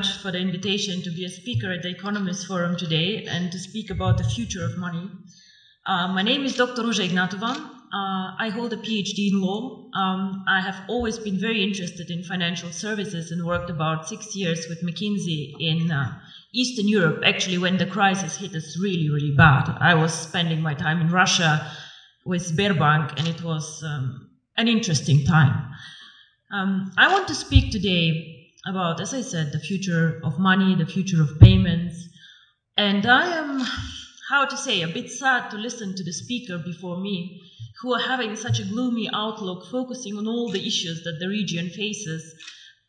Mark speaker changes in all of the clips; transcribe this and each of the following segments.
Speaker 1: much for the invitation to be a speaker at the Economist Forum today and to speak about the future of money. My name is Dr. Ruja Ignatova. I hold a PhD in law. I have always been very interested in financial services and worked about 6 years with McKinsey in Eastern Europe, actually when the crisis hit us really, really bad. I was spending my time in Russia with Sberbank, and it was an interesting time. I want to speak today about, as I said, the future of money, the future of payments. And I am, how to say, a bit sad to listen to the speaker before me, who are having such a gloomy outlook, focusing on all the issues that the region faces,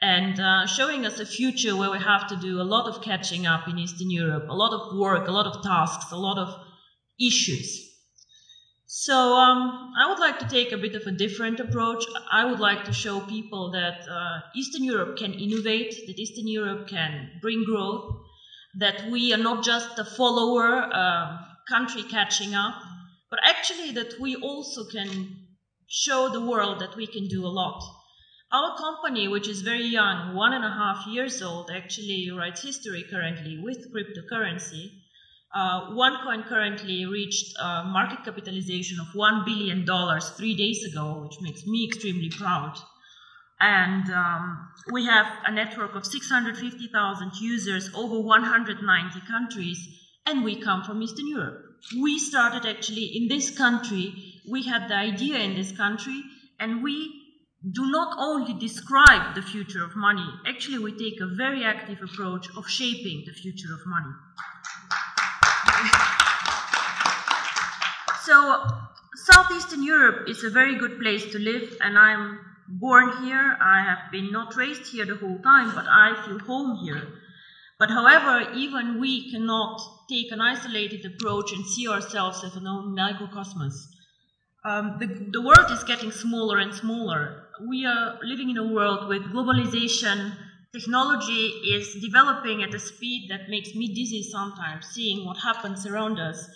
Speaker 1: and showing us a future where we have to do a lot of catching up in Eastern Europe, a lot of work, a lot of tasks, a lot of issues. So I would like to take a bit of a different approach. I would like to show people that Eastern Europe can innovate, that Eastern Europe can bring growth, that we are not just a follower country catching up, but actually that we also can show the world that we can do a lot. Our company, which is very young, 1.5 years old, actually writes history currently with cryptocurrency. OneCoin currently reached a market capitalization of $1 billion 3 days ago, which makes me extremely proud. And we have a network of 650,000 users over 190 countries, and we come from Eastern Europe. We started actually in this country. We had the idea in this country, and we do not only describe the future of money, actually we take a very active approach of shaping the future of money. So, Southeastern Europe is a very good place to live, and I'm born here. I have been not raised here the whole time, but I feel home here. But however, even we cannot take an isolated approach and see ourselves as an own microcosmos. The world is getting smaller and smaller. We are living in a world with globalization. Technology is developing at a speed that makes me dizzy sometimes, seeing what happens around us.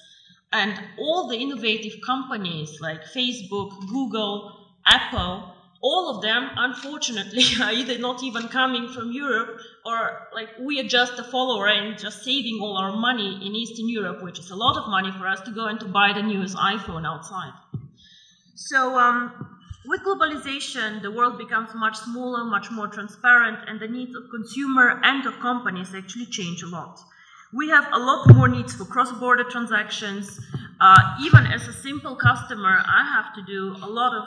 Speaker 1: And all the innovative companies like Facebook, Google, Apple, all of them, unfortunately, are either not even coming from Europe, or like we are just a follower and just saving all our money in Eastern Europe, which is a lot of money for us to go and to buy the newest iPhone outside. So with globalization, the world becomes much smaller, much more transparent, and the needs of consumer and of companies actually change a lot. We have a lot more needs for cross-border transactions. Even as a simple customer, I have to do a lot of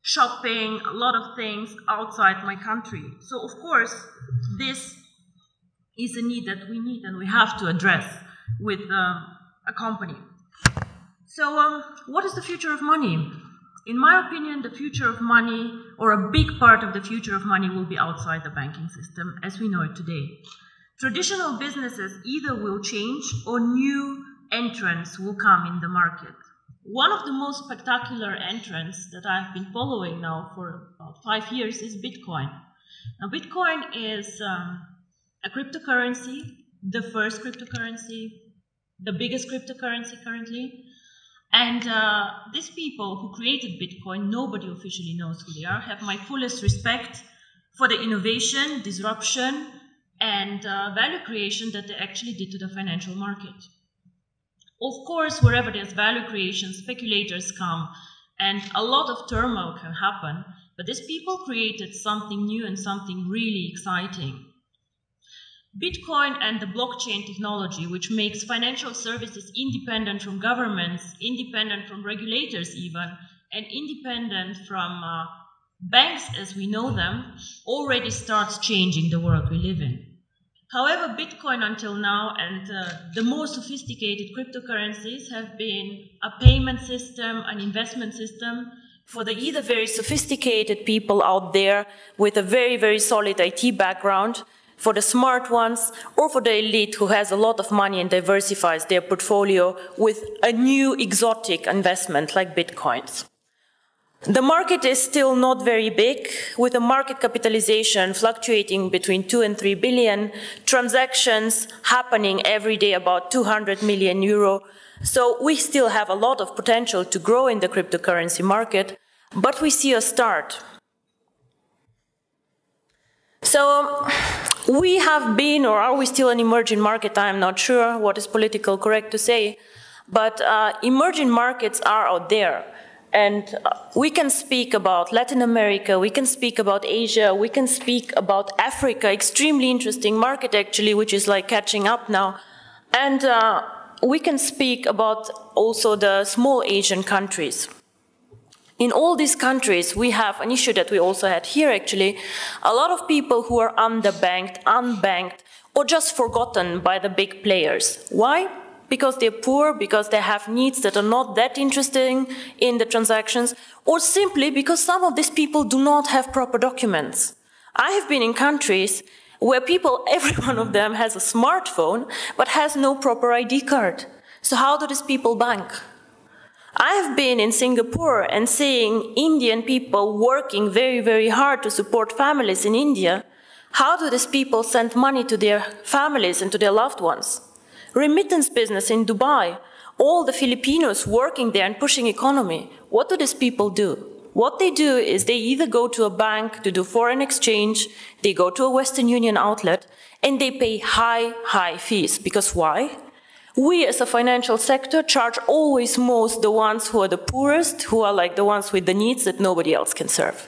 Speaker 1: shopping, a lot of things outside my country. So, of course, this is a need that we need and we have to address with a company. So, what is the future of money? In my opinion, the future of money, or a big part of the future of money, will be outside the banking system as we know it today. Traditional businesses either will change or new entrants will come in the market. One of the most spectacular entrants that I've been following now for about 5 years is Bitcoin. Now, Bitcoin is a cryptocurrency, the first cryptocurrency, the biggest cryptocurrency currently. And these people who created Bitcoin, nobody officially knows who they are, have my fullest respect for the innovation, disruption, and value creation that they actually did to the financial market. Of course, wherever there's value creation, speculators come, and a lot of turmoil can happen, but these people created something new and something really exciting. Bitcoin and the blockchain technology, which makes financial services independent from governments, independent from regulators even, and independent from banks as we know them, already starts changing the world we live in. However, Bitcoin until now and the more sophisticated cryptocurrencies have been a payment system, an investment system for the either very sophisticated people out there with a very, very solid IT background, for the smart ones, or for the elite who has a lot of money and diversifies their portfolio with a new exotic investment like Bitcoins. The market is still not very big, with a market capitalization fluctuating between 2 and 3 billion, transactions happening every day about 200 million euro. So we still have a lot of potential to grow in the cryptocurrency market, but we see a start. So We have been, or are we still an emerging market? I'm not sure what is politically correct to say, but emerging markets are out there. And we can speak about Latin America, we can speak about Asia, we can speak about Africa, extremely interesting market actually, which is like catching up now. And we can speak about also the small Asian countries. In all these countries, we have an issue that we also had here actually, a lot of people who are underbanked, unbanked, or just forgotten by the big players. Why? Because they're poor, because they have needs that are not that interesting in the transactions, or simply because some of these people do not have proper documents. I have been in countries where people, every one of them has a smartphone, but has no proper ID card. So how do these people bank? I have been in Singapore and seeing Indian people working very, very hard to support families in India. How do these people send money to their families and to their loved ones? Remittance business in Dubai, all the Filipinos working there and pushing economy. What do these people do? What they do is they either go to a bank to do foreign exchange, they go to a Western Union outlet, and they pay high fees. Because why? We as a financial sector charge always most the ones who are the poorest, who are like the ones with the needs that nobody else can serve.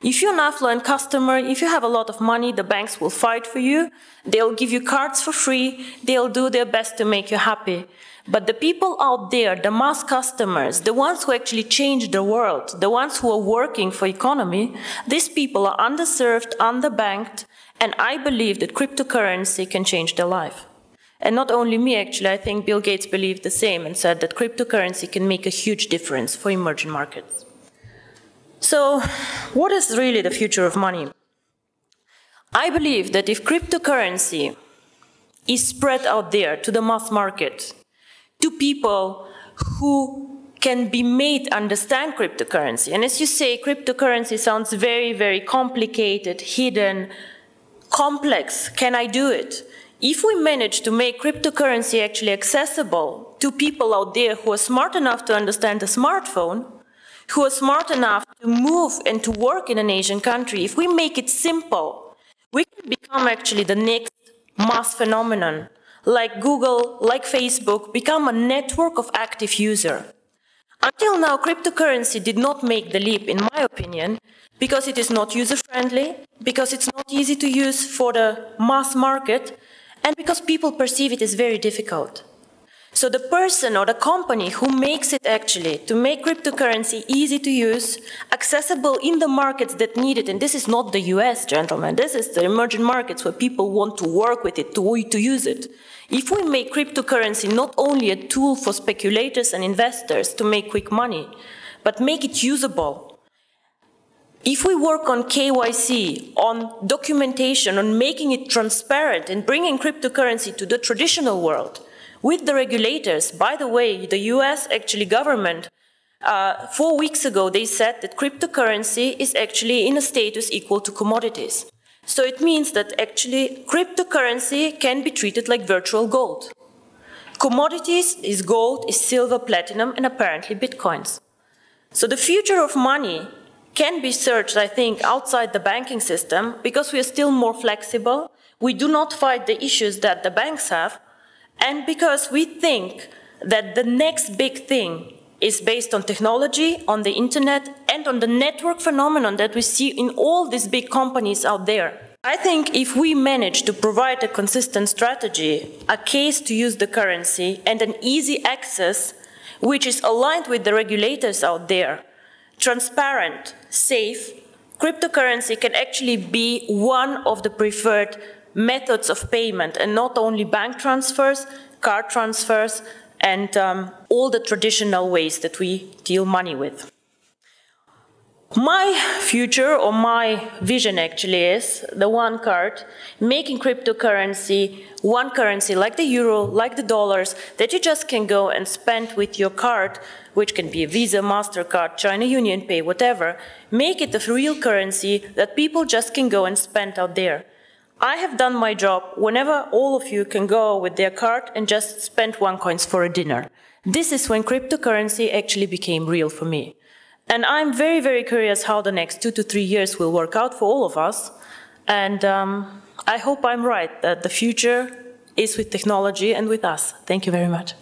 Speaker 1: If you're an affluent customer, if you have a lot of money, the banks will fight for you. They'll give you cards for free. They'll do their best to make you happy. But the people out there, the mass customers, the ones who actually change the world, the ones who are working for economy, these people are underserved, underbanked, and I believe that cryptocurrency can change their life. And not only me, actually, I think Bill Gates believed the same and said that cryptocurrency can make a huge difference for emerging markets. So, what is really the future of money? I believe that if cryptocurrency is spread out there to the mass market, to people who can be made understand cryptocurrency, and as you say, cryptocurrency sounds very, very complicated, hidden, complex. Can I do it? If we manage to make cryptocurrency actually accessible to people out there who are smart enough to understand a smartphone, who are smart enough to move and to work in an Asian country, if we make it simple, we can become actually the next mass phenomenon, like Google, like Facebook, become a network of active users. Until now, cryptocurrency did not make the leap, in my opinion, because it is not user-friendly, because it's not easy to use for the mass market, and because people perceive it as very difficult. So the person or the company who makes it actually to make cryptocurrency easy to use, accessible in the markets that need it, and this is not the US, gentlemen, this is the emerging markets where people want to work with it, to use it. If we make cryptocurrency not only a tool for speculators and investors to make quick money, but make it usable, if we work on KYC, on documentation, on making it transparent and bringing cryptocurrency to the traditional world, with the regulators, by the way, the US actually government, 4 weeks ago, they said that cryptocurrency is actually in a status equal to commodities. So it means that actually cryptocurrency can be treated like virtual gold. Commodities is gold, is silver, platinum, and apparently bitcoins. So the future of money can be searched, I think, outside the banking system because we are still more flexible. We do not fight the issues that the banks have. And because we think that the next big thing is based on technology, on the internet, and on the network phenomenon that we see in all these big companies out there. I think if we manage to provide a consistent strategy, a case to use the currency, and an easy access, which is aligned with the regulators out there, transparent, safe, cryptocurrency can actually be one of the preferred methods of payment, and not only bank transfers, card transfers, and all the traditional ways that we deal money with. My future, or my vision actually, is the one card, making cryptocurrency one currency like the euro, like the dollars, that you just can go and spend with your card, which can be a Visa, MasterCard, China Union Pay, whatever. Make it a real currency that people just can go and spend out there. I have done my job whenever all of you can go with their card and just spend $1 for a dinner. This is when cryptocurrency actually became real for me. And I'm very, very curious how the next 2 to 3 years will work out for all of us.
Speaker 2: And I hope I'm right, that the future is with technology and with us. Thank you very much.